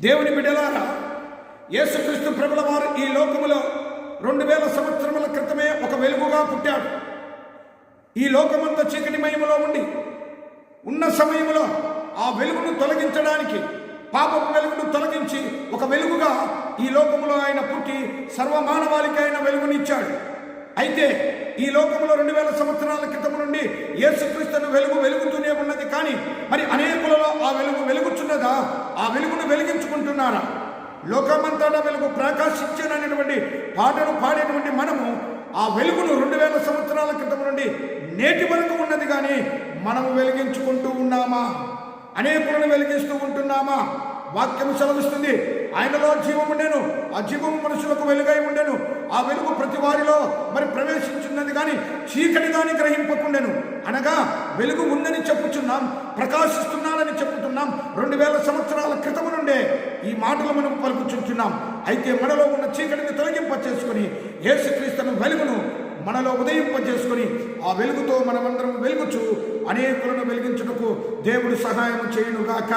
దేవుని బిడ్డలారా, యేసుక్రీస్తు ప్రభుల వారు ఈ లోకములో 2000 సంవత్సరముల క్రితమే ఒక వెలుగుగా పుట్టాడు. ఈ లోకమంతా చీకటిమయములో ఉన్న సమయంలో ఆ వెలుగును తొలగించడానికి, పాపపు వెలుగును తొలగించి ఒక వెలుగుగా ఈ లోకములో ఆయన పుట్టి సర్వమానవాళికి ఆయన వెలుగునిచ్చాడు. అయితే ఈ లోకంలో 2000 సంవత్సరాల క్రితం నుండి యేసుక్రీస్తు వెలుగుతూనే ఉన్నది. కానీ మరి అనేకులలో ఆ వెలుగు వెలుగుచున్నదా? ఆ వెలుగును వెలిగించుకుంటున్నారా? లోకమంతటా వెలుగు ప్రకాశించనటువంటి పాటలు పాడేటువంటి మనము ఆ వెలుగును 2000 సంవత్సరాల క్రితం నుండి నేటి వరకు ఉన్నది, కానీ మనము వెలిగించుకుంటూ ఉన్నామా? అనేకులను వెలిగిస్తూ ఉంటున్నామా? వాక్యం సెలవిస్తుంది, ఆయనలో జీవం ఉండెను, ఆ జీవం మనుషులకు వెలుగై ఉండెను, ఆ వెలుగు ప్రతి వారిలో మరి ప్రవేశించున్నది, కానీ చీకటి దాన్ని గ్రహింపకుండెను. అనగా వెలుగు ఉందని చెప్పుచున్నాం, ప్రకాశిస్తున్నాడని చెప్పుతున్నాం. 2000 సంవత్సరాల క్రితం నుండే ఈ మాటలు మనం పలుకుచుంటున్నాం. అయితే మనలో ఉన్న చీకటిని తొలగింపచేసుకొని యేసుక్రీస్తు వెలుగును మనలో ఉదయింపజేసుకొని ఆ వెలుగుతో మనమందరం వెలుగుచు అనేకులను వెలిగించుటకు దేవుడు సహాయం చేయునుగాక.